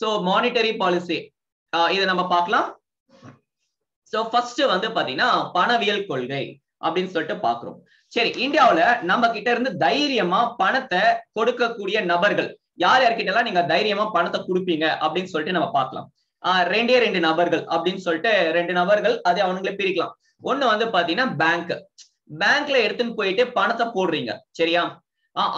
So monetary policy இதை நம்ம பார்க்கலாம். சோ ஃபர்ஸ்ட் வந்து பாத்தீங்கன்னா பணவியல் கொள்கை அப்படின்னு சொல்லிட்டு பாக்குறோம். சரி, இந்தியாவுல நம்ம கிட்ட இருந்து தைரியமா பணத்தை கொடுக்கக்கூடிய நபர்கள் யார் யார்கிட்ட எல்லாம் நீங்க தைரியமா பணத்தை கொடுப்பீங்க அப்படின்னு சொல்லிட்டு நம்ம பார்க்கலாம். ரெண்டு நபர்கள் அப்படின்னு சொல்லிட்டு ரெண்டு நபர்கள் அதை அவனுங்களே பிரிக்கலாம். ஒண்ணு வந்து பாத்தீங்கன்னா பேங்க்ல எடுத்துன்னு போயிட்டு பணத்தை போடுறீங்க, சரியா?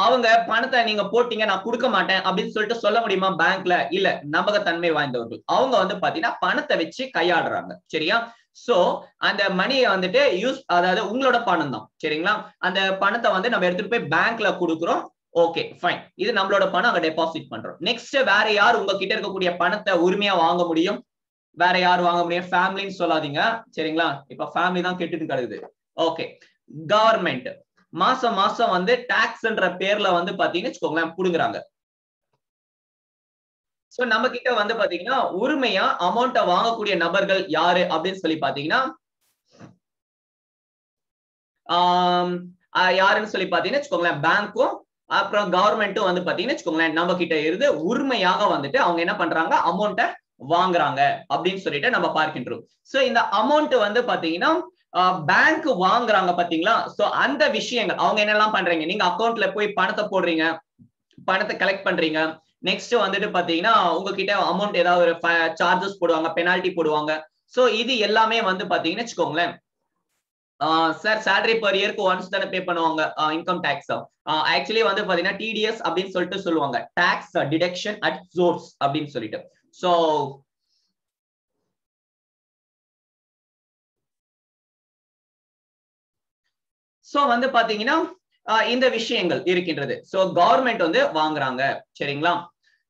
அவங்க பணத்தை நீங்க போட்டீங்க நான் கொடுக்க மாட்டேன் அப்படின்னு சொல்லிட்டு சொல்ல முடியுமா பேங்க்ல? இல்ல, நம்பகத்தன்மை வாய்ந்தவர்கள். அவங்க வந்து பாத்தீங்கன்னா பணத்தை வச்சு கையாடுறாங்க, சரியா? சோ அந்த மணியை வந்துட்டு அதாவது உங்களோட பணம் தான், சரிங்களா? அந்த பணத்தை வந்து நம்ம எடுத்துட்டு போய் பேங்க்ல கொடுக்குறோம். ஓகே ஃபைன், இது நம்மளோட பணம், அங்க டெபாசிட் பண்றோம். நெக்ஸ்ட் வேற யார் உங்ககிட்ட இருக்கக்கூடிய பணத்தை உரிமையா வாங்க முடியும்? வேற யார் வாங்க முடியும்? ஃபேமிலின்னு சொல்லாதீங்க, சரிங்களா? இப்ப ஃபேமிலி தான் கெட்டுட்டு கிடக்குது. ஓகே, கவர்மெண்ட் மாசம் மாசம் வந்து டாக்ஸ்ன்ற பேர்ல வந்து பாத்தீங்கன்னு வச்சுக்கோங்களேன் புடுங்குறாங்க. சோ நம்ம கிட்ட வந்து பாத்தீங்கன்னா உரிமையா அமௌண்ட்டை வாங்கக்கூடிய நபர்கள் யாரு அப்படின்னு சொல்லி பாத்தீங்கன்னா யாருன்னு சொல்லி பாத்தீங்கன்னா வச்சுக்கோங்களேன் பேங்க்கும் அப்புறம் கவர்மெண்ட்டும் வந்து பாத்தீங்கன்னா வச்சுக்கோங்களேன் நம்ம கிட்ட இருந்து உரிமையாக வந்துட்டு அவங்க என்ன பண்றாங்க, அமௌண்ட்டை வாங்குறாங்க அப்படின்னு சொல்லிட்டு நம்ம பார்க்கின்றோம். சோ இந்த அமௌண்ட் வந்து பாத்தீங்கன்னா பேங்க் வாங்குறாங்க பாத்தீங்களா? சோ அந்த விஷயங்கள் அவங்க என்னெல்லாம் பண்றீங்க, நீங்க அக்கௌண்ட்ல போய் பணத்தை போடுறீங்க, பணத்தை கலெக்ட் பண்றீங்க. நெக்ஸ்ட் வந்துட்டு பாத்தீங்கன்னா உங்ககிட்ட அமௌண்ட் ஏதாவது ஒரு சார்ஜஸ் போடுவாங்க, பெனால்டி போடுவாங்க. சோ இது எல்லாமே வந்து பாத்தீங்கன்னா வச்சுக்கோங்களேன் சார் சேலரி பர் இயருக்கு ஒன்ஸ் தானே பே பண்ணுவாங்க இன்கம் டாக்ஸ். ஆக்சுவலி வந்து பாத்தீங்கன்னா டிடிஎஸ் அப்படின்னு சொல்லிட்டு சொல்லுவாங்க, டாக்ஸ் டிடக்ஷன் அட் சோர்ஸ் அப்படின்னு சொல்லிட்டு. சோ வந்து பாத்தீங்கன்னா இந்த விஷயங்கள் இருக்கின்றது. சோ கவர்மெண்ட் வந்து வாங்குறாங்க, சரிங்களா?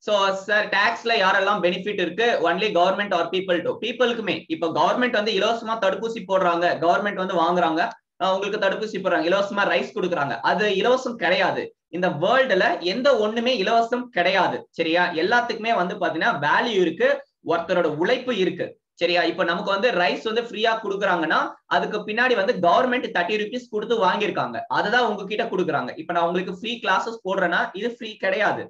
சோ சார் டாக்ஸ்ல யாரெல்லாம் பெனிஃபிட் இருக்கு? Only government or people to பீப்புளுக்குமே. இப்ப கவர்மெண்ட் வந்து இலவசமா தடுப்பூசி போடுறாங்க, கவர்மெண்ட் வந்து வாங்குறாங்க, உங்களுக்கு தடுப்பூசி போடுறாங்க, இலவசமா ரைஸ் கொடுக்குறாங்க. அது இலவசம் கிடையாது. இந்த வேர்ல்டுல எந்த ஒண்ணுமே இலவசம் கிடையாது, சரியா? எல்லாத்துக்குமே வந்து பாத்தீங்கன்னா வேல்யூ இருக்கு, ஒருத்தரோட உழைப்பு இருக்கு, சரியா? இப்ப நமக்கு வந்து ரைஸ் வந்து ஃப்ரீயா கொடுக்குறாங்கன்னா அதுக்கு பின்னாடி வந்து கவர்மெண்ட் 30 rupees கொடுத்து வாங்கியிருக்காங்க, அதுதான் உங்ககிட்ட கொடுக்குறாங்க. இப்ப நான் உங்களுக்கு ஃப்ரீ கிளாஸஸ் போடுறேன்னா இது ஃப்ரீ கிடையாது.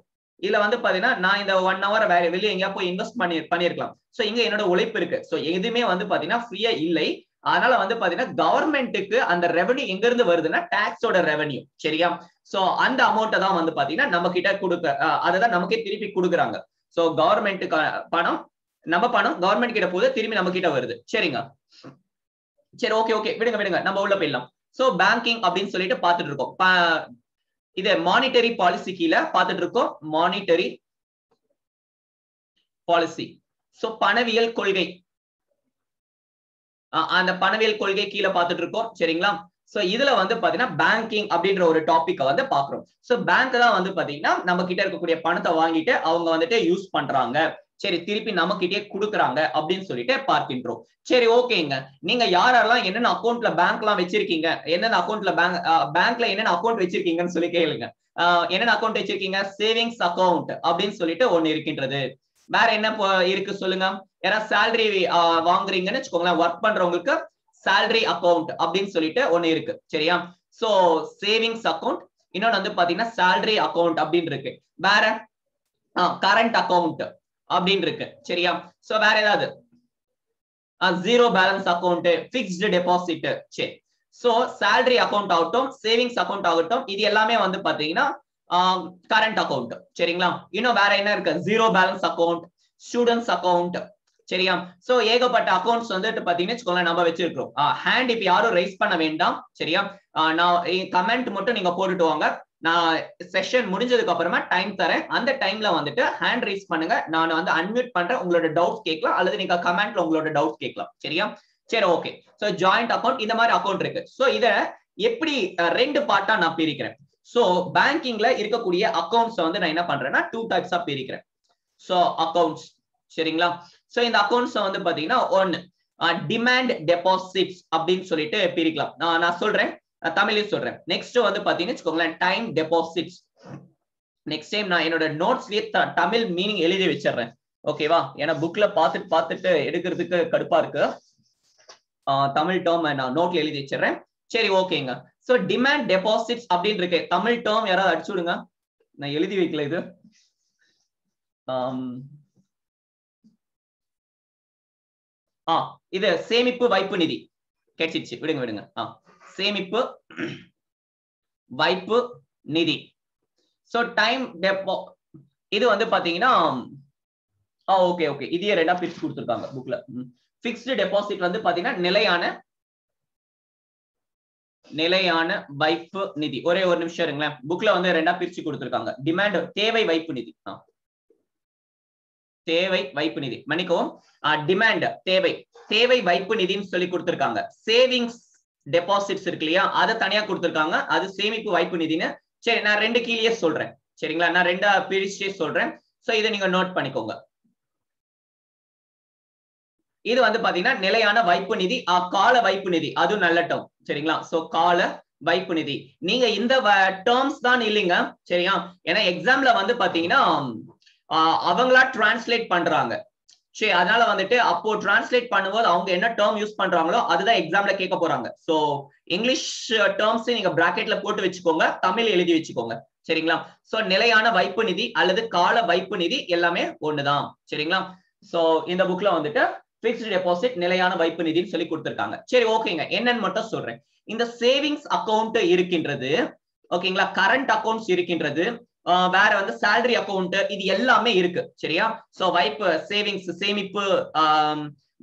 இதுல வந்து பாத்தீங்கன்னா நான் இந்த 1 hour வெளியே எங்கேயா போய் இன்வெஸ்ட் பண்ணிருக்கலாம். சோ இங்க என்னோட உழைப்பு இருக்கு. சோ எதுவுமே வந்து பாத்தீங்கன்னா ஃப்ரீயா இல்லை. அதனால வந்து பாத்தீங்கன்னா கவர்மெண்ட்டுக்கு அந்த ரெவன்யூ எங்க இருந்து வருதுன்னா டாக்ஸோட ரெவன்யூ, சரியா? சோ அந்த அமௌண்ட்டை தான் வந்து பாத்தீங்கன்னா நம்ம கிட்ட கொடுக்க அதுதான் நமக்கே திருப்பி கொடுக்குறாங்க. சோ கவர்மெண்ட்டுக்கு பணம், நம்ம பணம் கவர்மெண்ட் கிட்ட போகுது, திரும்பி நம்ம கிட்ட வருது, சரிங்க? சரி, ஓகே விடுங்க நம்ம உள்ள போயிடலாம். சோ பேங்கிங் அப்படின்னு சொல்லிட்டு பாத்துட்டு இருக்கோம். இது மானிட்டரி பாலிசி கீழே பாத்துட்டு இருக்கோம். மானிட்டரி பாலிசி, சோ பணவியல் கொள்கை, அந்த பணவியல் கொள்கை கீழே பாத்துட்டு இருக்கோம், சரிங்களா? சோ இதுல வந்து பாத்தீங்கன்னா பேங்கிங் அப்படின்ற ஒரு டாபிக் வந்து பாக்குறோம். சோ பேங்க் தான் வந்து பாத்தீங்கன்னா நம்ம கிட்ட இருக்கக்கூடிய பணத்தை வாங்கிட்டு அவங்க வந்துட்டு யூஸ் பண்றாங்க, சரி, திருப்பி நம்ம கிட்டே கொடுக்குறாங்க அப்படின்னு சொல்லிட்டு பார்க்கின்றோம். சரி, ஓகேங்க. நீங்க யாரெல்லாம் என்னென்ன அக்கௌண்ட்ல பேங்க் எல்லாம் வச்சிருக்கீங்க, என்னென்ன அக்கௌண்ட்ல பேங்க்ல என்னென்ன அக்கௌண்ட் வச்சிருக்கீங்கன்னு சொல்லி கேளுங்க. என்னென்ன அக்கௌண்ட் வச்சிருக்கீங்க? சேவிங்ஸ் அக்கௌண்ட் அப்படின்னு சொல்லிட்டு ஒண்ணு இருக்கின்றது. வேற என்ன இருக்கு சொல்லுங்க? ஏன்னா சேலரி வாங்குறீங்கன்னு வச்சுக்கோங்களேன், ஒர்க் பண்றவங்களுக்கு சேலரி அக்கௌண்ட் அப்படின்னு சொல்லிட்டு ஒண்ணு இருக்கு, சரியா? சோ சேவிங்ஸ் அக்கௌண்ட், இன்னொன்னு வந்து பாத்தீங்கன்னா சேலரி அக்கௌண்ட் அப்படின்னு இருக்கு. வேற கரண்ட் அக்கௌண்ட் அப்படின்னு இருக்கு, சரியா? சோ வேற ஏதாவது zero balance account, fixed deposit, சரி. சோ சேலரி அக்கௌண்ட் ஆகட்டும், சேவிங்ஸ் அக்கௌண்ட் ஆகட்டும், இது எல்லாமே வந்து பாத்தீங்கன்னா கரண்ட் அக்கௌண்ட், சரிங்களா? இன்னும் வேற என்ன இருக்கு? Zero balance account, students account, சரியா? சோ ஏகப்பட்ட அக்கௌண்ட்ஸ் வந்துட்டு பாத்தீங்கன்னா நம்ம வச்சிருக்கோம். ஹேண்ட் இப்ப யாரும் ரைஸ் பண்ண வேண்டாம், சரியா? நான் கமெண்ட் மட்டும் நீங்க போட்டுட்டு வாங்க. நான் செஷன் முடிஞ்சதுக்கு அப்புறமா டைம் தரேன், அந்த டைம்ல வந்துட்டு ஹேண்ட் ரைஸ் பண்ணுங்க, நான் வந்து அன்மியூட் பண்றேன், உங்களோட டவுட்ஸ் கேட்கலாம் அல்லது நீங்க கமெண்ட்ல உங்களோட டவுட் கேட்கலாம், சரியா? சரி, ஓகே. சோ ஜாயிண்ட் அக்கௌண்ட் இந்த மாதிரி அக்கௌண்ட் இருக்கு. சோ இத எப்படி ரெண்டு பார்ட்டா நான் பிரிக்கிறேன். சோ பேங்கிங்ல இருக்கக்கூடிய அக்கௌண்ட்ஸ் வந்து நான் என்ன பண்றேன்னா 2 டைப்ஸா பிரிக்கிறேன். சோ அக்கௌண்ட்ஸ், சரிங்களா? சோ இந்த அக்கௌண்ட்ஸ் வந்து பாத்தீங்கன்னா ஒன்னு டிமாண்ட் டெபாசிட்ஸ் அப்படின்னு சொல்லிட்டு பிரிக்கலாம். நான் சொல்றேன், தமிழ்லயும் சொல்றேன். நெக்ஸ்ட் வந்து பாத்தீங்கன்னா டைம் டெபாசிட்ஸ். நெக்ஸ்ட் டைம் நான் என்னோட நோட்ஸ்லயே தமிழ் மீனிங் எழுதி வச்சிடுறேன், ஓகேவா? ஏன்னா புக்ல பார்த்துட்டு எடுக்கிறதுக்கு கடுப்பா இருக்கு. தமிழ் டேர்ம் நான் நோட்ல எழுதி வச்சிடுறேன். சரி, ஓகேங்க. சோ டிமாண்ட் டெபாசிட்ஸ் அப்படின்னு இருக்கு. தமிழ் டேர்ம் யாராவது அடிச்சு விடுங்க, நான் எழுதி வைக்கல இது. இது சேமிப்பு வைப்பு நிதி கிடைச்சிருச்சு, விடுங்க விடுங்க. சேமிப்பு வைப்பு நிதி. சோ டைம் டெபோ இது வந்து பாத்தீங்கன்னா ஓகே ஓகே, இதையே ரெண்டா பிரிச்சு கொடுத்திருக்காங்க புக்ல. பிக்ஸ்டு டெபாசிட் வந்து பாத்தீங்கன்னா நிலையான வைப்பு நிதி. ஒரே ஒரு நிமிஷம் இருங்களேன், புக்ல வந்து ரெண்டா பிரிச்சு கொடுத்திருக்காங்க. டிமாண்ட் தேவை வைப்பு நிதி, தேவை வைப்பு நிதி மன்னிக்கவும், டிமாண்ட் தேவை வைப்பு நிதின்னு சொல்லி கொடுத்திருக்காங்க. சேவிங்ஸ் டெபாசிட்ஸ் இருக்கு இல்லையா, அதை தனியா கொடுத்திருக்காங்க, அது சேமிப்பு வைப்பு நிதின்னு. சரி, நான் ரெண்டு கீழே சொல்றேன் சரிங்களா, நான் ரெண்டா பிரிச்சே சொல்றேன். சோ இதை நீங்க நோட் பண்ணிக்கோங்க. இது வந்து பாத்தீங்கன்னா நிலையான வைப்பு நிதி, கால வைப்பு நிதி, அது நல்ல டேர்ம் சரிங்களா. சோ கால வைப்பு நிதி நீங்க இந்த டேர்ம்ஸ் தான் இல்லைங்க சரியா, ஏன்னா எக்ஸாம்ல வந்து பாத்தீங்கன்னா அவங்களா டிரான்ஸ்லேட் பண்றாங்க. சரி, அதனால வந்துட்டு அப்போ டிரான்ஸ்லேட் பண்ணும்போது அவங்க என்ன டேர்ம் யூஸ் பண்றாங்களோ அதுதான் எக்ஸாம்ல கேட்க போறாங்க. சோ இங்கிலீஷ் டேர்ம்ஸ் நீங்க பிராக்கெட்ல போட்டு வச்சுக்கோங்க, தமிழ் எழுதி வச்சுக்கோங்க சரிங்களா. சோ நிலையான வைப்பு நிதி அல்லது கால வைப்பு நிதி எல்லாமே ஒண்ணுதான் சரிங்களா. சோ இந்த புக்ல வந்துட்டு பிக்ஸ்டு டெபாசிட் நிலையான வைப்பு நிதின்னு சொல்லி கொடுத்திருக்காங்க. சரி ஓகேங்க, என்னன்னு மட்டும் சொல்றேன். இந்த சேவிங்ஸ் அக்கௌண்ட் இருக்கின்றது ஓகேங்களா, கரண்ட் அக்கௌண்ட்ஸ் இருக்கின்றது, வேற வந்து சேலரி அக்கௌண்ட், இது எல்லாமே இருக்கு சரியா. சோ வைப்பு சேவிங்ஸ் சேமிப்பு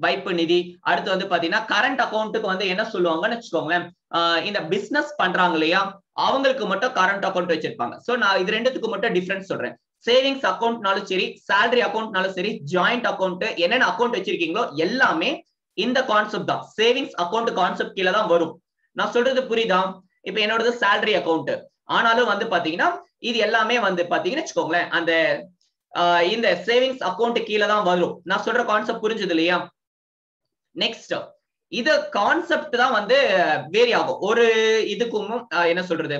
வைப்பு நிதி. அடுத்து வந்து பாத்தீங்கன்னா கரண்ட் அக்கௌண்ட்டுக்கு வந்து என்ன சொல்லுவாங்கன்னு வச்சுக்கோங்களேன், இந்த பிசினஸ் பண்றாங்க இல்லையா அவங்களுக்கு மட்டும் கரண்ட் அக்கௌண்ட் வச்சிருப்பாங்க. சோ நான் இது ரெண்டுத்துக்கு மட்டும் டிஃபரன்ஸ் சொல்றேன். சேவிங்ஸ் அக்கௌண்ட்னாலும் சரி, சேலரி அக்கௌண்ட்னாலும் சரி, ஜாயிண்ட் அக்கௌண்ட், என்னென்ன அக்கௌண்ட் வச்சிருக்கீங்களோ எல்லாமே இந்த கான்செப்ட் தான், சேவிங்ஸ் அக்கௌண்ட் கான்செப்ட் கீழே தான் வரும். நான் சொல்றது புரியுதா? இப்ப என்னோடது சேலரி அக்கௌண்ட், ஆனாலும் வந்து பாத்தீங்கன்னா இது எல்லாமே வந்து பாத்தீங்கன்னா வச்சுக்கோங்களேன் அந்த இந்த சேவிங்ஸ் அக்கௌண்ட் கீழே தான் வரும். நான் சொல்ற கான்செப்ட் புரிஞ்சது இல்லையா? நெக்ஸ்ட், இது கான்செப்ட் தான் வந்து வேரி ஆகும் ஒரு இதுக்கும். என்ன சொல்றது,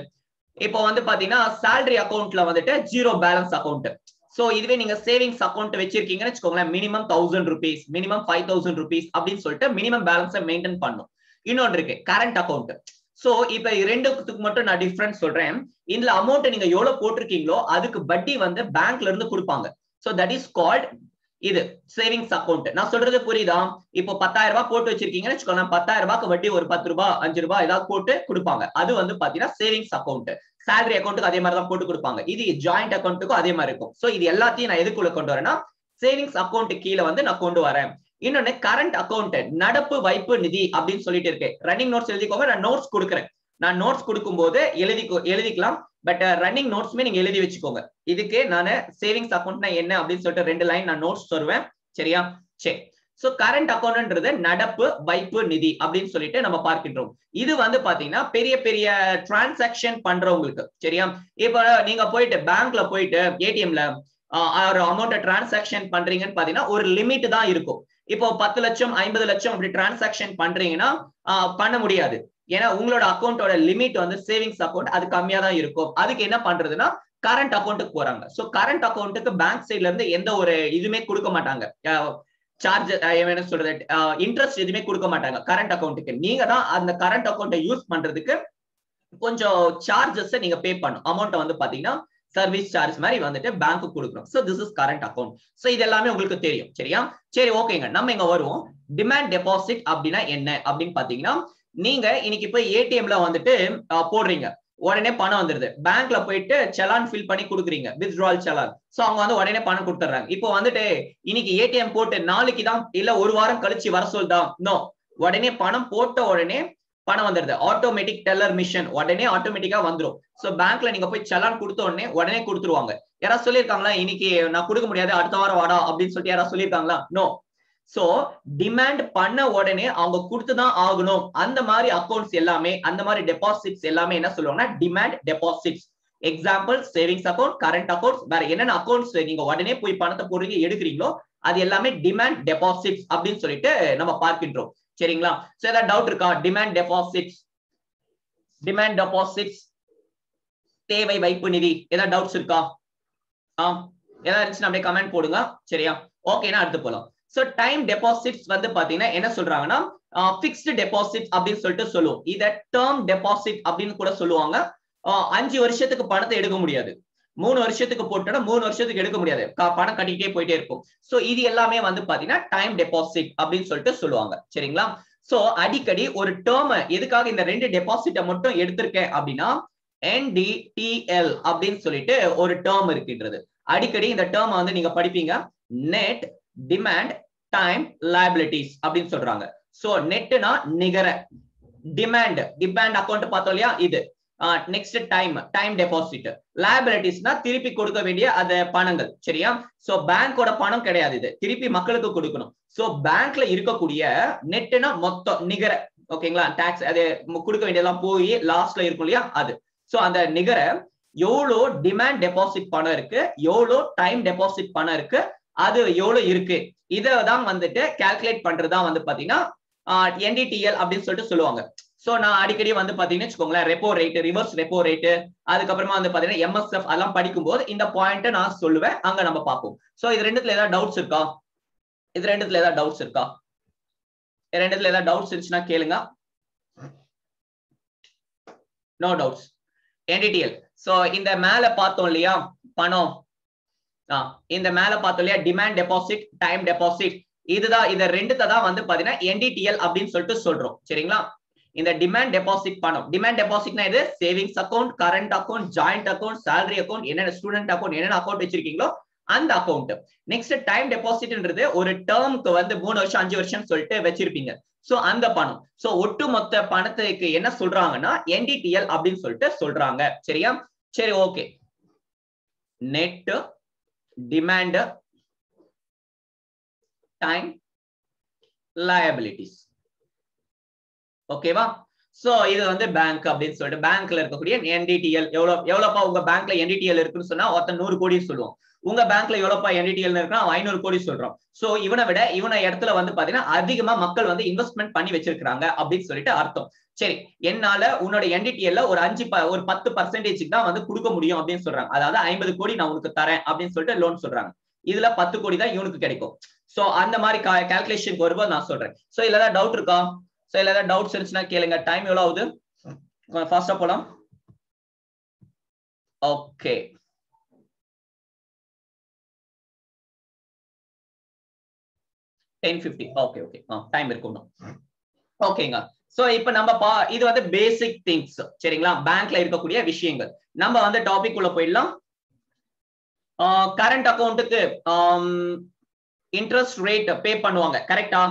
இப்போ வந்து பாத்தீங்கன்னா சேலரி அக்கௌண்ட்ல வந்துட்டு ஜீரோ பேலன்ஸ் அக்கௌண்ட். சோ இதுவே நீங்க சேவிங்ஸ் அக்கௌண்ட் வச்சிருக்கீங்கன்னு வச்சுக்கோங்களேன், மினிமம் 1000 rupees, மினிமம் 5000 rupees அப்படின்னு சொல்லிட்டு மினிமம் பேலன்ஸை மெயின்டைன் பண்ணும். இன்னொன்று இருக்கு கரண்ட் அக்கௌண்ட். சோ இப்ப ரெண்டுத்துக்கு மட்டும் நான் டிஃபரன்ஸ் சொல்றேன். இந்த அமௌண்ட் நீங்க எவ்வளவு போட்டிருக்கீங்களோ அதுக்கு வட்டி வந்து பேங்க்ல இருந்து கொடுப்பாங்க. சோ தட் இஸ் கால்ட் இது சேவிங்ஸ் அக்கௌண்ட். நான் சொல்றது புரியுதா? இப்போ 10,000 ரூபாய் போட்டு வச்சிருக்கீங்கன்னு வச்சுக்கோங்க, 10,000 ரூபாய்க்கு வட்டி ஒரு 10 ரூபாய் 5 ரூபாய் ஏதாவது போட்டு கொடுப்பாங்க. அது வந்து பாத்தீங்கன்னா சேவிங்ஸ் அக்கௌண்ட். சேலரி அக்கௌண்ட்டுக்கு அதே மாதிரி தான் போட்டு கொடுப்பாங்க. இது ஜாயிண்ட் அக்கௌண்ட்டுக்கும் அதே மாதிரி இருக்கும். சோ இது எல்லாத்தையும் நான் எதுக்குள்ள கொண்டு வரேன்னா சேவிங்ஸ் அக்கௌண்ட் கீழே வந்து நான் கொண்டு வரேன். இன்னொன்னு கரண்ட் அக்கௌண்ட், நடப்பு வைப்பு நிதி அப்படின்னு சொல்லிட்டு இருக்கேன். ரன்னிங் நோட்ஸ் எழுதிக்கோங்க, நான் நோட்ஸ் கொடுக்குறேன். நான் நோட்ஸ் கொடுக்கும் போது எழுதிக்கலாம், பட் ரன்னிங் நோட்ஸ்மே நீங்க எழுதி வச்சுக்கோங்க. இதுக்கு நான் சேவிங்ஸ் அக்கௌண்ட்னா என்ன அப்படின்னு சொல்லிட்டு 2 லைன் நான் நோட்ஸ் தருவேன் சரியா. சரி, சோ கரண்ட் அக்கௌண்ட்ன்றது நடப்பு வைப்பு நிதி அப்படின்னு சொல்லிட்டு நம்ம பார்க்கின்றோம். இது வந்து பாத்தீங்கன்னா பெரிய பெரிய டிரான்சாக்சன் பண்றவங்களுக்கு சரியா. இப்ப நீங்க போயிட்டு பேங்க்ல போயிட்டு ஏடிஎம்ல ஒரு அமௌண்ட் டிரான்சாக்சன் பண்றீங்கன்னு பாத்தீங்கன்னா ஒரு லிமிட் தான் இருக்கும். இப்போ 10 லட்சம் 50 லட்சம் அப்படி டிரான்சாக்சன் பண்றீங்கன்னா பண்ண முடியாது. ஏன்னா உங்களோட அக்கௌண்டோட லிமிட் வந்து சேவிங்ஸ் அக்கௌண்ட் அது கம்மியா தான் இருக்கும். அதுக்கு என்ன பண்றதுன்னா கரண்ட் அக்கௌண்ட்டுக்கு போறாங்க. சோ கரண்ட் அக்கௌண்ட்டுக்கு பேங்க் சைட்ல இருந்து எந்த ஒரு இதுவுமே கொடுக்க மாட்டாங்க, சார்ஜ் என்ன சொல்றது இன்ட்ரெஸ்ட் எதுவுமே கொடுக்க மாட்டாங்க கரண்ட் அக்கௌண்ட்டுக்கு. நீங்க தான் அந்த கரண்ட் அக்கௌண்ட்டை யூஸ் பண்றதுக்கு கொஞ்சம் சார்ஜஸ் நீங்க பே பண்ணும். அமௌண்ட் வந்து பாத்தீங்கன்னா சர்வீஸ் சார்ஜ் மாதிரி வந்துட்டு பேங்க்கு கொடுக்கணும். So this is current account. So இது எல்லாமே உங்களுக்கு தெரியும் சரியா. சரி ஓகேங்க, நம்ம இங்க வருவோம். டிமாண்ட் டெபாசிட் அப்படின்னா என்ன அப்படின்னு பாத்தீங்கன்னா, நீங்க இன்னைக்கு போய் ஏடிஎம்ல வந்துட்டு போடுறீங்க, உடனே பணம் வந்துருது. பேங்க்ல போயிட்டு செலான் ஃபில் பண்ணி கொடுக்குறீங்க, வித்ட்ரால் செலான். சோ அவங்க வந்து உடனே பணம் கொடுத்துறாங்க. இப்போ வந்துட்டு இன்னைக்கு ஏடிஎம் போட்டு நாளைக்கு தான் இல்ல ஒரு வாரம் கழிச்சு வர சொல்லுதா? நோ, உடனே பணம் போட்ட உடனே பணம் வந்துருது. ஆட்டோமேட்டிக் டெல்லர் மிஷின், உடனே ஆட்டோமேட்டிக்கா வந்துரும். சோ பேங்க்ல நீங்க போய் செலான் கொடுத்த உடனே கொடுத்துருவாங்க. யாராவது சொல்லியிருக்காங்களா இன்னைக்கு நான் கொடுக்க முடியாது அடுத்த வாரம் வாடா அப்படின்னு சொல்லிட்டு யாராவது சொல்லியிருக்காங்களா? நோ. சோ டிமாண்ட் பண்ண உடனே அவங்க கொடுத்துதான் ஆகணும். அந்த மாதிரி அக்கௌண்ட்ஸ் எல்லாமே, அந்த மாதிரி டெபாசிட்ஸ் எல்லாமே என்ன சொல்லுவாங்கன்னா demand deposits. Example savings account, current accounts, வேற என்னென்ன அக்கௌண்ட்ஸ் நீங்க உடனே போய் பணத்தை போடுறீங்க எடுக்கிறீங்களோ அது எல்லாமே டிமாண்ட் டெபாசிட்ஸ் அப்படின்னு சொல்லிட்டு நம்ம பார்க்கின்றோம் சரிங்களா. சோ ஏதாவது டவுட் இருக்கா? டிமாண்ட் டெபாசிட்ஸ் தேவை வைப்பு நிதி ஏதாவது டவுட்ஸ் இருக்கா? ஏதாவது இருந்துச்சுன்னா அப்படியே கமெண்ட் போடுங்க சரியா. ஓகேனா அடுத்து போலாம். சோ டைம் டெபாசிட்ஸ் வந்து பாத்தீங்கன்னா என்ன சொல்றாங்கன்னா பிக்ஸ்டு டெபாசிட் அப்படின்னு சொல்லிட்டு சொல்லுவோம். இத டேர்ம் டெபாசிட் அப்படின்னு கூட சொல்லுவாங்க. 5 வருஷத்துக்கு பணத்தை எடுக்க முடியாது. 3 வருஷத்துக்கு போட்டோம்னா 3 வருஷத்துக்கு எடுக்க முடியாது, பணம் கட்டிட்டே போயிட்டே இருக்கும். சோ இது எல்லாமே வந்து பாத்தீங்கன்னா டைம் டெபாசிட் அப்படின்னு சொல்லிட்டு சொல்லுவாங்க. சரிங்களா? சோ அடிக்கடி ஒரு டேர்ம், எதுக்காக இந்த 2 டெபாசிட்டை மட்டும் எடுத்திருக்கேன் அப்படின்னா NDTL அப்படின்னு சொல்லிட்டு ஒரு டேர்ம் இருக்கின்றது. அடிக்கடி இந்த டேர்ம் வந்து நீங்க படிப்பீங்க. நெட் டிமாண்ட் டைம் லைபிலிட்டிஸ் அப்படின்னு சொல்றாங்க. சோ நெட்னா நிகர, டிமாண்ட் அக்கௌண்ட் பார்த்தோம் இல்லையா, இது நெக்ஸ்ட் டைம் டெபாசிட், லைபிலிட்டிஸ்னா திருப்பி கொடுக்க வேண்டிய அந்த பணங்கள். சரியா? சோ பேங்கோட பணம் கிடையாது, இது திருப்பி மக்களுக்கு கொடுக்கணும். சோ பேங்க்ல இருக்கக்கூடிய நெட்னா மொத்தம் நிகர, ஓகேங்களா, டாக்ஸ் அது கொடுக்க வேண்டியதெல்லாம் போய் லாஸ்ட்ல இருக்கும் இல்லையா அது. சோ அந்த நிகர எவ்வளோ டிமாண்ட் டெபாசிட் பணம் இருக்கு, எவ்வளோ டைம் டெபாசிட் பணம் இருக்கு, அது எவ்வளவு இருக்கு, இததான் வந்துட்டு கால்குலேட் பண்றதுதான் வந்து பாத்தீங்கன்னா NDTL அப்படின்னு சொல்லிட்டு சொல்லுவாங்க. சோ நான் அடிக்கடி வந்து பாத்தீங்கன்னா வச்சுக்கோங்களேன், repo rate, reverse repo rate, அதுக்கப்புறமா வந்து பாத்தீங்கன்னா MSF அதெல்லாம் படிக்கும்போது இந்த பாயிண்ட் நான் சொல்லுவேன், அங்க நம்ம பார்ப்போம். சோ இது ரெண்டுத்துல ஏதாவது டவுட்ஸ் இருக்கா? இது ரெண்டுத்துல ஏதாவது டவுட்ஸ் இருக்கா? ரெண்டுத்துல ஏதாவது டவுட்ஸ் இருந்துச்சுன்னா கேளுங்க. No doubts. NDTL. சோ இந்த மேல பார்த்தோம் இல்லையா பணம், இந்த மேல பார்த்தோம் இல்லையா டிமாண்ட் டெபாசிட், டைம் டெபாசிட், இதுதான், இத ரெண்டுத்தை தான் வந்து பாத்தீங்கன்னா NDTL அப்படின்னு சொல்லிட்டு சொல்றோம். சரிங்களா? இந்த டிமாண்ட் டெபாசிட் பணம், டிமாண்ட் டெபாசிட்னா இது savings account, current account, joint account, salary account, என்னென்ன ஸ்டூடெண்ட் அக்கௌண்ட், என்னென்ன அக்கௌண்ட் வச்சிருக்கீங்களோ அந்த அக்கௌண்ட். நெக்ஸ்ட் டைம் டெபாசிட்ன்றது ஒரு டேர்முக்கு வந்து 3 வருஷம் 5 வருஷம் சொல்லிட்டு வச்சிருப்பீங்க. சோ அந்த பணம். சோ ஒட்டுமொத்த பணத்துக்கு என்ன சொல்றாங்கன்னா NDTL அப்படின்னு சொல்லிட்டு சொல்றாங்க. சரியா? சரி, okay. Net demand time liabilities, ஓகேவா? சோ இது வந்து பேங்க் அப்படின்னு சொல்லிட்டு பேங்க்ல இருக்கக்கூடிய NDTL எவ்வளவுப்பா உங்க பேங்க்ல NDTL இருக்குன்னு சொன்னா ஒருத்தன் 100 கோடி சொல்லுவோம். உங்க பேங்க்ல எவ்வளவுப்பா NDTL இருக்குன்னா 500 கோடி சொல்றோம். சோ இவனை விட இவன இடத்துல வந்து பாத்தீங்கன்னா அதிகமா மக்கள் வந்து இன்வெஸ்ட்மெண்ட் பண்ணி வச்சிருக்காங்க அப்படின்னு சொல்லிட்டு அர்த்தம். சரி, என்னால உன்னோட NDTL ஒரு 10% தான் வந்து கொடுக்க முடியும் அப்படின்னு சொல்றாங்க. அதாவது 50 கோடி நான் உனக்கு தரேன் அப்படின்னு சொல்லிட்டு லோன் சொல்றாங்க. இதுல 10 கோடி தான் இவனுக்கு கிடைக்கும். சோ அந்த மாதிரி கால்குலேஷன் வரும்போது நான் சொல்றேன். சோ இதுல ஏதாவது டவுட் இருக்கா? சோ இல்ல ஏதாவது டவுட்ஸ் இருந்துச்சுன்னா கேளுங்க. டைம் எவ்வளவு ஆகுது? ஃபாஸ்டா போலாம். ஓகே, ஓகே டைம் இருக்கும். ஓகேங்க. சோ இப்போ நம்ம இது வந்து பேசிக் திங்ஸ். சரிங்களா? பேங்க்ல இருக்கக்கூடிய விஷயங்கள். நம்ம வந்து டாபிக் உள்ள போயிடலாம். கரண்ட் அக்கௌண்ட்டுக்கு இன்ட்ரெஸ்ட் ரேட் பே பண்ணுவாங்க, கரெக்டா?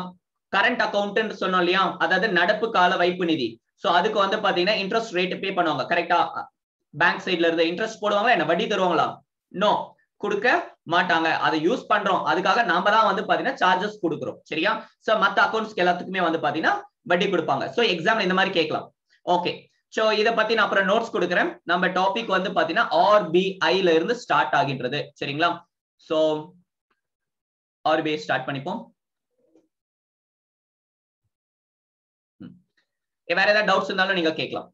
கரண்ட் அக்கௌண்ட் சொன்னோம் இல்லையா, அதாவது நடப்பு கால வைப்பு நிதி. சோ அதுக்கு வந்து பாத்தீங்கன்னா இன்ட்ரெஸ்ட் ரேட் பே பண்ணுவாங்க, கரெக்டா? பேங்க் சைடுல இருந்து இன்ட்ரெஸ்ட் போடுவாங்களா, என்ன வட்டி தருவாங்களா? நோ, கொடுக்க மாட்டாங்க. அதை யூஸ் பண்றோம், அதுக்காக நாம தான் வந்து பாத்தீங்கன்னா சார்ஜஸ் கொடுக்குறோம். சரியா? சோ மத்த அக்கௌண்ட்ஸ்க்கு எல்லாத்துக்குமே வந்து பாத்தீங்கன்னா வட்டி கொடுப்பாங்க. சோ எக்ஸாம்ல இந்த மாதிரி கேட்கலாம். ஓகே, சோ இத பத்தி நான் அப்புறம் நோட்ஸ் கொடுக்குறேன். நம்ம டாபிக் வந்து பாத்தீங்கன்னா RBI ல இருந்து ஸ்டார்ட் ஆகின்றது. சரிங்களா? சோ RBI ஸ்டார்ட் பண்ணிப்போம். வேற ஏதாவது டவுட்ஸ் இருந்தாலும் நீங்க கேட்கலாம்.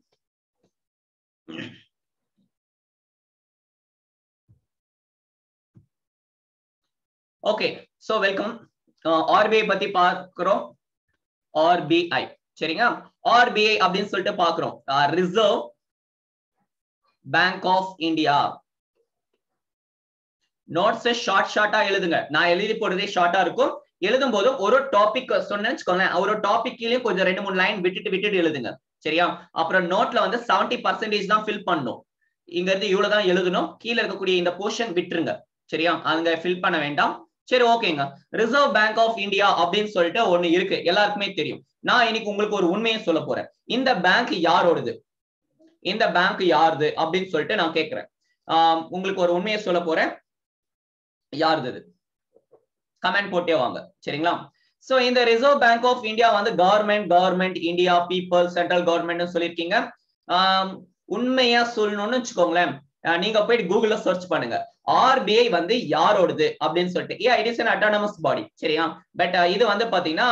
Okay, so welcome. RBI பத்தி பார்க்கிறோம். RBI, சரிங்க? RBI அப்படின்னு சொல்லிட்டு பார்க்கிறோம். Reserve bank of India. Notes ஷார்ட்டா எழுதுங்க. நான் எழுதி போடுறதே ஷார்ட்டா இருக்கும். எழுதும் போது ஒரு டாபிக் சொன்னேன்னு ஒரு டாபிக்லயும் கொஞ்சம் 2-3 லைன் விட்டுட்டு எழுதுங்க. சரியா? அப்புறம் நோட்ல வந்து 70% தான் ஃபில் பண்ணணும். இங்க இருந்து இவ்வளவுதான் எழுதணும். கீழே இருக்கக்கூடிய இந்த போர்ஷன் விட்டுருங்க. சரியா? அங்க ஃபில் பண்ண வேண்டாம். சரி, ஓகேங்க. ரிசர்வ் பேங்க் ஆஃப் இந்தியா அப்படின்னு சொல்லிட்டு ஒண்ணு இருக்கு, எல்லாருக்குமே தெரியும். நான் இன்னைக்கு உங்களுக்கு ஒரு உண்மையை சொல்ல போறேன். இந்த பேங்க் யாரோடது, இந்த பேங்க் யாருது அப்படின்னு சொல்லிட்டு நான் கேட்கிறேன். உங்களுக்கு ஒரு உண்மையை சொல்ல போறேன். யாருது? கமெண்ட் போட்டே வாங்க. சரிங்களா? சோ இந்த ரிசர்வ் பேங்க் ஆஃப் இந்தியா வந்து government India, people, central government சொல்லிருக்கீங்க. உண்மையா சொல்லணும்னு வச்சுக்கோங்களேன், நீங்க போயிட்டு கூகுள்ல சர்ச் பண்ணுங்க, RBI வந்து யாரோடது அப்படின்னு சொல்லிட்டு. It is an autonomous body. சரியா? பட் இது வந்து பாத்தீங்கன்னா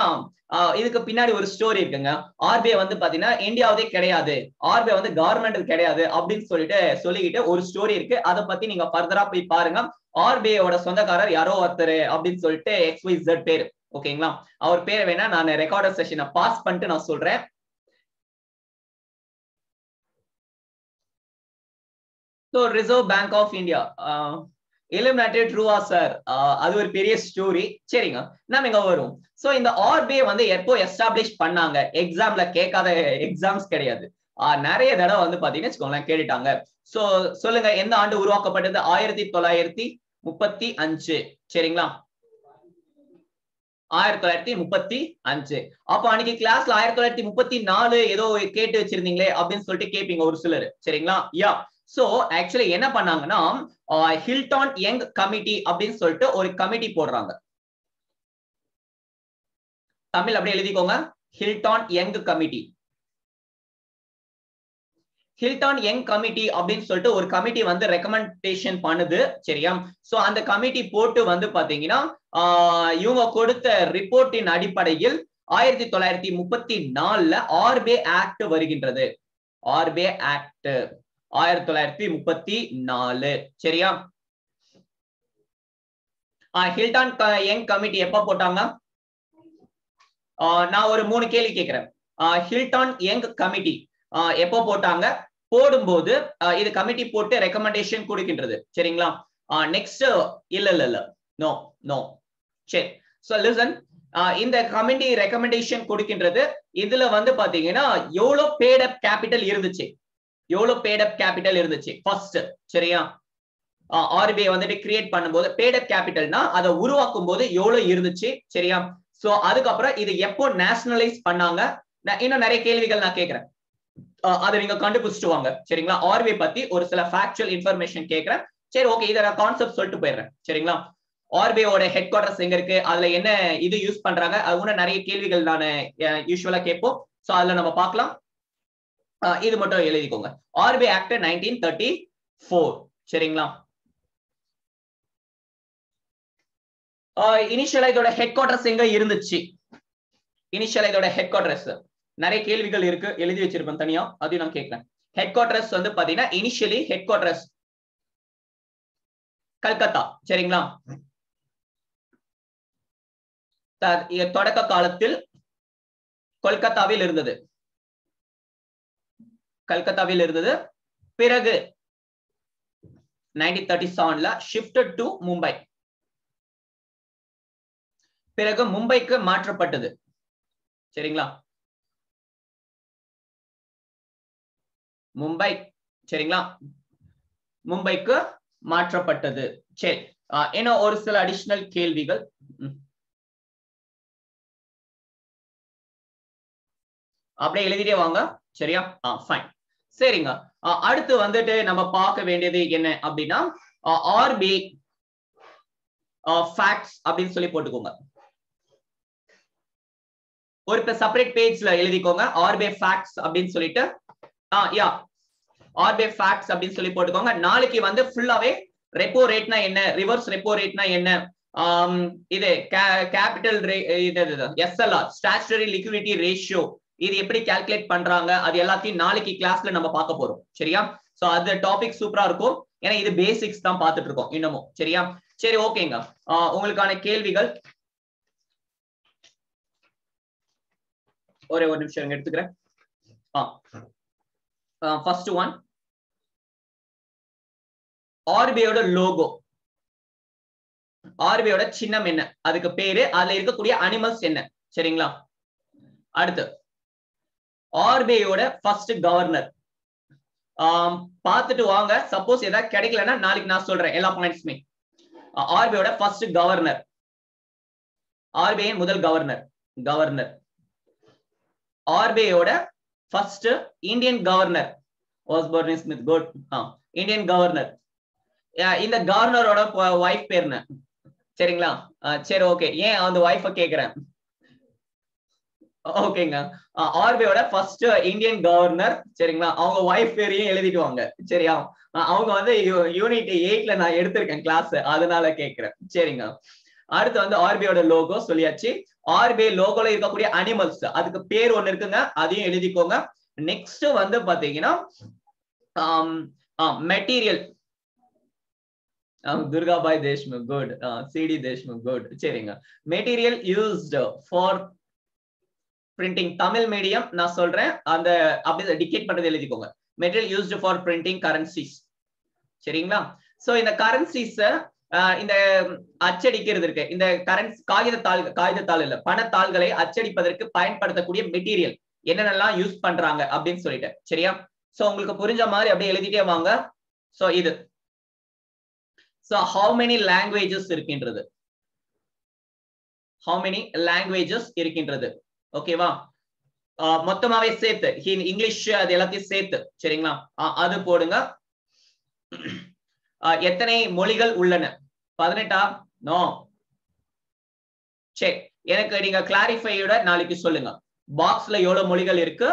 இதுக்கு பின்னாடி ஒரு ஸ்டோரி இருக்குங்க. RBI வந்து பாத்தீங்கன்னா இந்தியாவதே கிடையாது, RBI வந்து கவர்மெண்ட் கிடையாது அப்படின்னு சொல்லிக்கிட்டு ஒரு ஸ்டோரி இருக்கு. அதை பத்தி நீங்க ஃபர்தரா போய் பாருங்க. RBI ஓட சொந்தக்காரர் யாரோ ஒருத்தர் அப்படின்னு சொல்லிட்டு XYZ பேரு, ஓகேங்களா? அவர் பேரை வேணா நான் ரெக்கார்டர் செஷனை பாஸ் பண்ணிட்டு நான் சொல்றேன். So Reserve bank of India eliminated ட்ரூவா சார், அது ஒரு பெரிய ஸ்டோரி. சரிங்க, நம்ம இங்க வரும். சோ இந்த ஆர்பிஐ வந்து எப்போ எஸ்டாப்ளிஷ் பண்ணாங்க? எக்ஸாம்ல கேட்காத எக்ஸாம்ஸ் கிடையாது, நிறைய தடவை வந்து பாத்தீங்கன்னு வச்சுக்கோங்களேன் கேட்டுட்டாங்க. சோ சொல்லுங்க, எந்த ஆண்டு உருவாக்கப்பட்டது? 1935. சரிங்களா, 1935. அப்போ அன்னைக்கு கிளாஸ்ல 1934 ஏதோ கேட்டு வச்சிருந்தீங்களே அப்படின்னு சொல்லிட்டு கேப்பீங்க ஒரு சிலர். சரிங்களா, யா. சோ ஆக்சுவலி என்ன பண்ணாங்கன்னா, ஹில்டன் யங் கமிட்டி அப்படின்னு சொல்லிட்டு ஒரு கமிட்டி போடுறாங்க. தமிழ் அப்படியே எழுதிக்கோங்க, Hilton young committee. Hilton young committee அப்படின்னு சொல்லிட்டு ஒரு கமிட்டி வந்து ரெக்கமெண்டேஷன் பண்ணுது. சரியா, சோ அந்த கமிட்டி போட்டு வந்து பாத்தீங்கன்னா இவங்க கொடுத்த ரிப்போர்ட்டின் அடிப்படையில் 1934 ஆர்பிஐ ஆக்ட் வருகின்றது. RBI act 1934. சரியா, ஹில்டன் யங் கமிட்டி எப்ப போட்டாங்க? நான் ஒரு 3 கேள்வி கேட்கிறேன். ஹில்டன் யங் கமிட்டி எப்போ போட்டாங்க? போடும்போது இது கமிட்டி போட்டு ரெக்கமெண்டேஷன் கொடுக்கின்றது. சரிங்களா, நெக்ஸ்ட் இல்ல நோ நோ. சரி, சோ லிசன், இந்த கமிட்டி ரெக்கமெண்டேஷன் கொடுக்கின்றது. இதுல வந்து பாத்தீங்கன்னா எவ்வளவு பேட் அப் கேபிட்டல் இருந்துச்சு? எவ்வளவு பேட் அப் கேபிட்டல் இருந்துச்சு ஃபர்ஸ்ட்? சரியா, ஆர்பிஐ வந்துட்டு கிரியேட் பண்ணும்போது பேட் அப் கேபிட்டல்னா அதை உருவாக்கும் போது எவ்வளவு இருந்துச்சு? சரியா, சோ அதுக்கப்புறம் இது எப்போ நேஷனலைஸ் பண்ணாங்க? இன்னும் நிறைய கேள்விகள் நான் கேட்கிறேன், அதை நீங்க கண்டுபிடிச்சிட்டு வாங்க. சரிங்களா, ஆர்பிஐ பத்தி ஒரு சில ஃபேக்சுவல் இன்ஃபர்மேஷன் கேட்கிறேன். சரி, ஓகே, இத நான் கான்செப்ட் சொல்லிட்டு போயிடுறேன். சரிங்களா, ஆர்பிஐயோட ஹெட் குவார்டர்ஸ் எங்க இருக்கு, அதுல என்ன இது யூஸ் பண்றாங்க, அது கூட நிறைய கேள்விகள் நான் யூசுவலா கேட்போம். சோ அதுல நம்ம பார்க்கலாம். இது மட்டும் எழுதிக்கோங்க, ஆர்பிஐ ஆக்ட் 1934. சரிங்களா, இனிஷியலா இதோட ஹெட் குவார்டர்ஸ் எங்க இருந்துச்சு? இனிஷியலா இதோட ஹெட் குவார்டர்ஸ் நிறைய கேள்விகள் இருக்கு, எழுதி வச்சிருப்பேன் தனியா, அதையும் நான் கேட்கிறேன். ஹெட் குவார்டர்ஸ் வந்து பாத்தீங்கன்னா இனிஷியலி ஹெட் குவார்டர்ஸ் கல்கத்தா. சரிங்களா, தொடக்க காலத்தில் கொல்கத்தாவில் இருந்தது. கல்கத்தாவில் இருந்தது. பிறகு 1937 ஷிஃப்டட் டு மும்பை. பிறகு மும்பைக்கு மாற்றப்பட்டது. சரிங்களா, மும்பை. சரிங்களா, மும்பைக்கு மாற்றப்பட்டது. சரி, இன்னும் ஒரு சில அடிஷனல் கேள்விகள். அப்படியே எழுதிட்டே வாங்க. சரியா, ஃபைன். சரிங்க, அடுத்து வந்துட்டு நம்ம பார்க்க வேண்டியது என்ன அப்படின்னா, ஆர்பிஐ ஃபேக்ட்ஸ் அப்படின்னு சொல்லி போட்டுக்கோங்க. ஒரு செப்பரேட் பேஜ்ல எழுதிக்கோங்க, ஆர்பிஐ ஃபேக்ட்ஸ் அப்படின்னு சொல்லிட்டு. யா, ஆர்பிஐ ஃபேக்ட்ஸ் அப்படின்னு சொல்லி போட்டுக்கோங்க. நாளைக்கு வந்து ஃபுல்லாவே ரெப்போ ரேட்னா என்ன, ரிவர்ஸ் ரெப்போ ரேட்னா என்ன, இது capital SLR statutory liquidity ratio இது எப்படி கால்குலேட் பண்றாங்க, அது எல்லாத்தையும் நாளைக்கு கிளாஸ்ல நம்ம பார்க்க போறோம். சரியா, சோ அது டாபிக் சூப்பரா இருக்கும், ஏன்னா இது பேசிக்ஸ் தான் பார்த்துட்டு இருக்கோம் இன்னமும். சரியா, சரி, ஓகேங்க. உங்களுக்கான கேள்விகள் ஒரே ஒரு நிமிஷம் எடுத்துக்கிறேன். ஃபர்ஸ்ட் ஒன், ஆர்பிஐயோட லோகோ, ஆர்பிஐயோட சின்னம் என்ன, அதுக்கு பேரு, அதுல இருக்கக்கூடிய அனிமல்ஸ் என்ன? சரிங்களா, அடுத்து ஆர்பிஐயோட ஃபர்ஸ்ட் கவர்னர். பார்த்துட்டு வாங்க, சப்போஸ் ஏதாவது கிடைக்கலன்னா நாளைக்கு நான் சொல்றேன் எல்லா பாயிண்ட்ஸுமே. ஆர்பிஐயோட ஃபர்ஸ்ட் கவர்னர், ஆர்பிஐ முதல் கவர்னர். கவர்னர் ஆர்பிஐயோட first Indian governor Osborne Smith. Good, Indian governor. இந்த கவர்னரோட வைஃப் பேர் என்ன? சரிங்களா, சரி, ஓகே, ஏன் அந்த வைஃபை கேக்குறேன். ஓகேங்க, ஆர்பிஐயோட ஃபர்ஸ்ட் இந்தியன் கவர்னர். சரிங்களா, அவங்க வைஃப் பேரையும் எழுதிட்டு வாங்க. சரியா, அவங்க வந்து யூனிட் 8ல நான் எடுத்திருக்கேன் கிளாஸ், அதனால கேக்குறேன். சரிங்க, அடுத்து வந்து ஆர்பிஐயோட லோகோ சொல்லியாச்சு. ஆர்பிஐ லோகோல இருக்கக்கூடிய அனிமல்ஸ், அதுக்கு பேர் ஒண்ணு இருக்குங்க, அதையும் எழுதிக்கோங்க. நெக்ஸ்ட் வந்து பாத்தீங்கன்னா material, Durgabai Deshmukh. Good, CD Deshmukh. Good, சரிங்க. Material used for printing, Tamil medium நான் சொல்றேன், அந்த அப்படி டிகேட் பண்றது எழுதிக்கோங்க. Material used for printing currencies. சரிங்களா? சோ இந்த கரன்சிஸ் இந்த அச்சடிக்கிறது இருக்கு, இந்த காகிதத்தாள் இல்ல பணத்தாள்களை அச்சடிப்பதற்கு பயன்படுத்தக்கூடிய மெட்டீரியல் என்னென்னலாம் யூஸ் பண்றாங்க அப்படின்னு சொல்லிட்டு, சரியா? சோ உங்களுக்கு புரிஞ்ச மாதிரி அப்படியே எழுதிட்டே வாங்க. சோ இது so how many languages இருக்கின்றது, how many languages இருக்கின்றது, ஓகேவா? மொத்தமாவே சேர்த்து இங்கிலீஷ் அது எல்லாத்தையும் சேர்த்து, சரிங்களா? அது போடுங்க. எத்தனை மொழிகள் உள்ளன? 18? நோ. சரி, எனக்கு நீங்க கிளாரிஃபையோட நாளைக்கு சொல்லுங்க. பாக்ஸ்ல எவ்வளவு மொழிகள் இருக்கு,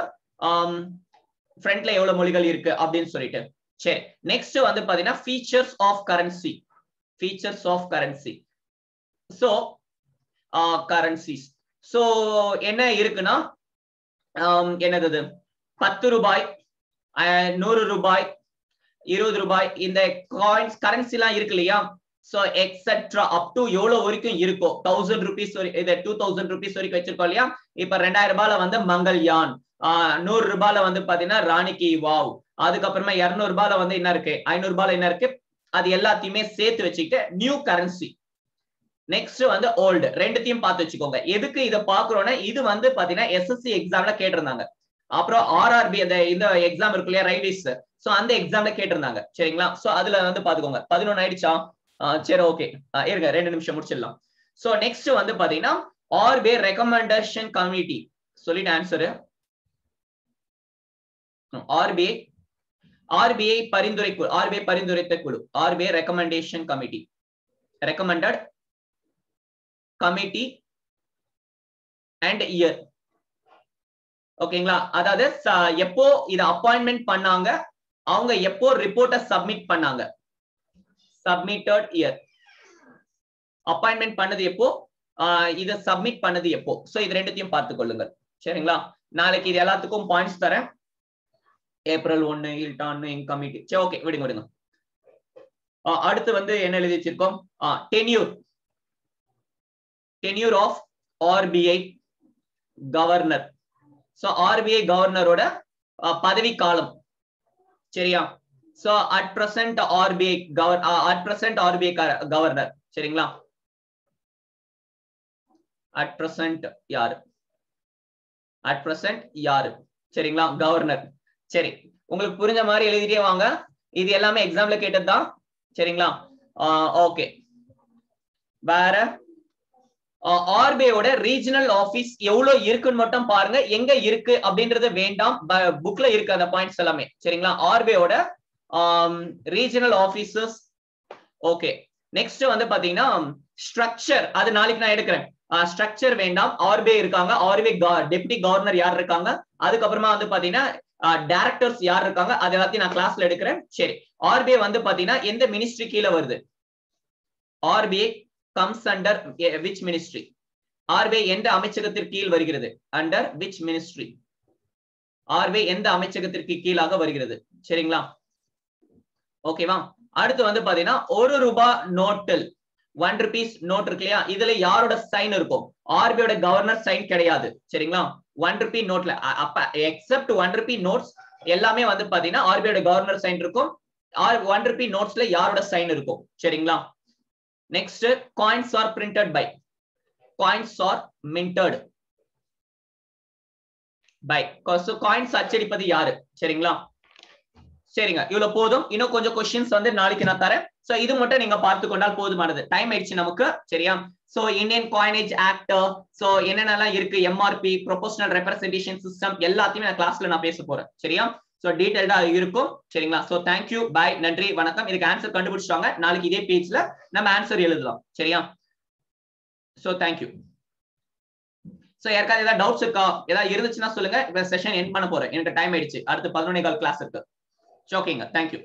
ஃப்ரண்ட்ல எவ்வளவு மொழிகள் இருக்கு அப்படின்னு சொல்லிட்டு. சரி, நெக்ஸ்ட் வந்து பாத்தீங்கன்னா features of currency. Features of currency. So currencies so என்ன இருக்குன்னா, என்னது 10 ரூபாய், 100 ரூபாய், 20 ரூபாய், இந்த காயின்ஸ் கரன்சி எல்லாம் இருக்கு இல்லையா? சோ எக்ஸெட்ரா அப் டு எவ்வளவு வரைக்கும் இருக்கோ, 1000 ரூபீஸ் இது 2000 ரூபீஸ் வரைக்கும் வச்சிருக்கோம் இல்லையா? இப்ப 2000 ரூபாயில வந்து மங்கள்யான், 100 ரூபாயில வந்து பாத்தீங்கன்னா ராணி கி வாவ், அதுக்கப்புறமா 200 ரூபாயில வந்து என்ன இருக்கு, 500 ரூபாயில என்ன இருக்கு, அது எல்லாத்தையுமே சேர்த்து வச்சுக்கிட்டு நியூ கரன்சி. நெக்ஸ்ட் வந்து ஓல்டு, ரெண்டுத்தையும் பார்த்து வச்சுக்கோங்க. எதுக்கு இதை பாக்குறோம்னா, இது வந்து பாத்தீங்கன்னா எஸ்எஸ்சி எக்ஸாம்ல கேட்டிருந்தாங்க. அப்புறம் ஆர்ஆர்பி இந்த எக்ஸாம் இருக்கு இல்லையா, ரயில்வேஸ், சோ அந்த எக்ஸாம்ல கேட்டிருந்தாங்க, சரிங்களா? சோ அதுல வந்து பாத்துக்கோங்க. 11 ஆயிடுச்சா? சரி, ஓகே, இருங்க 2 நிமிஷம் முடிச்சிடலாம். சோ நெக்ஸ்ட் வந்து பாத்தீங்கன்னா ஆர்பிஐ ரெக்கமெண்டேஷன் கமிட்டி, சொல்லிட்டு ஆன்சரு ஆர்பிஐ பரிந்துரை குழு, ஆர்பிஐ பரிந்துரைத்த குழு, RBI recommendation committee, recommended committee and year, ஓகேங்களா? அதாவது எப்போ இத அப்பாயின்மெண்ட் பண்ணாங்க, அவங்க எப்போ ரிப்போர்ட்டை சப்மிட் பண்ணாங்க, சப்மிட்டட் இயர், அப்பாயின்மெண்ட் பண்ணது எப்போ, இத சப்மிட் பண்ணது எப்போ. சோ இது ரெண்டுத்தையும் பார்த்துக் கொள்ளுங்க, சரிங்களா? நாளைக்கு இது எல்லாத்துக்கும் பாயிண்ட்ஸ் தரேன். April 1 Hilton committee. சரி, ஓகே, விடுங்க. அடுத்து வந்து என்ன எழுதி வச்சிருக்கோம், tenure of RBI governor. So RBI கவர்னரோட பதவி காலம், சரியா? So at present RBI governor, சரிங்களா? அட் பிரசன்ட் யாரு, சரிங்களா? கவர்னர். சரி, உங்களுக்கு புரிஞ்ச மாதிரி எழுதிட்டே வாங்க. இது எல்லாமே எக்ஸாம்ல கேட்டதுதான், சரிங்களா? ஓகே, வேற ஆர்பிஐயோட ரீஜனல் ஆபீஸ் எவ்வளவு இருக்குன்னு மட்டும் பாருங்க. எங்க இருக்கு அப்படின்றது வேண்டாம், புக்ல இருக்கு அந்த பாயிண்ட்ஸ் எல்லாமே, சரிங்களா? ஆர்பிஐயோட ரீஜனல் ஆபீசஸ். ஓகே, நெக்ஸ்ட் வந்து பாத்தீங்கன்னா ஸ்ட்ரக்சர், அது நாளைக்கு நான் எடுக்கிறேன். ஸ்ட்ரக்சர் வேண்டாம். ஆர்பிஐ இருக்காங்க, ஆர்பிஐ டெப்டி கவர்னர் யார் இருக்காங்க, அதுக்கப்புறமா வந்து பாத்தீங்கன்னா டைரக்டர்ஸ் யார் இருக்காங்க, அது எல்லாத்தையும் நான் கிளாஸ்ல எடுக்கிறேன். சரி, ஆர்பிஐ வந்து பாத்தீங்கன்னா எந்த மினிஸ்ட்ரி கீழே வருது? RBI comes under which ministry? RBI எந்த அமைச்சகத்திற்கு கீழ் வருகிறது? under which ministry? ஆர்பிஐ எந்த அமைச்சகத்திற்கு கீழாக வருகிறது, சரிங்களா? ஓகேவா? அடுத்து வந்து பாத்தீங்கன்னா 1 ரூபாய் நோட்டில், 1 rupees நோட் இருக்கு இல்லையா, இதுல யாரோட சைன் இருக்கும்? ஆர்பிஐயோட கவர்னர் சைன் கிடையாது, சரிங்களா? 1 rupee நோட்ல அப்ப எக்ஸெப்ட் 1 rupee நோட்ஸ் எல்லாமே வந்து பாத்தீங்கன்னா ஆர்பிஐயோட கவர்னர் சைன் இருக்கும். 1 rupee நோட்ஸ்ல யாரோட சைன் இருக்கும், சரிங்களா? Next coins are printed by, coins are minted by, so coins அச்சடிப்பது யாரு, சரிங்களா? சரிங்க, இவ்வளவு போதும். இன்னும் கொஞ்சம் கொஸ்டின்ஸ் வந்து நாளைக்கு நான் தரேன். சோ இது மட்டும் நீங்க பார்த்து கொண்டால் போதுமானது. டைம் ஆயிடுச்சு நமக்கு, சரியா? So Indian coinage act, so என்னென்னலாம் இருக்கு, எம்ஆர்பி, ப்ரொபோஷனல் ரெப்ரசன்டேஷன் சிஸ்டம், எல்லாத்தையுமே நான் கிளாஸ்ல நான் பேச போறேன், சரியா? சோ டீடைல்டா இருக்கும், சரிங்களா? சோ தேங்க்யூ, பை, நன்றி, வணக்கம். இதுக்கு ஆன்சர் கண்டுபிடிச்சாங்க, நாளைக்கு இதே பேஜ்ல நம்ம ஆன்சர் எழுதலாம், சரியா? So thank you. சோ யாருக்காவது ஏதாவது டவுட்ஸ் இருக்கா, ஏதாவது இருந்துச்சுன்னா சொல்லுங்க. இப்ப செஷன் எண்ட் பண்ண போறேன், எனக்கு டைம் ஆயிடுச்சு. அடுத்து 11:15 கிளாஸ் இருக்கு. ஓகேங்க, தேங்க்யூ.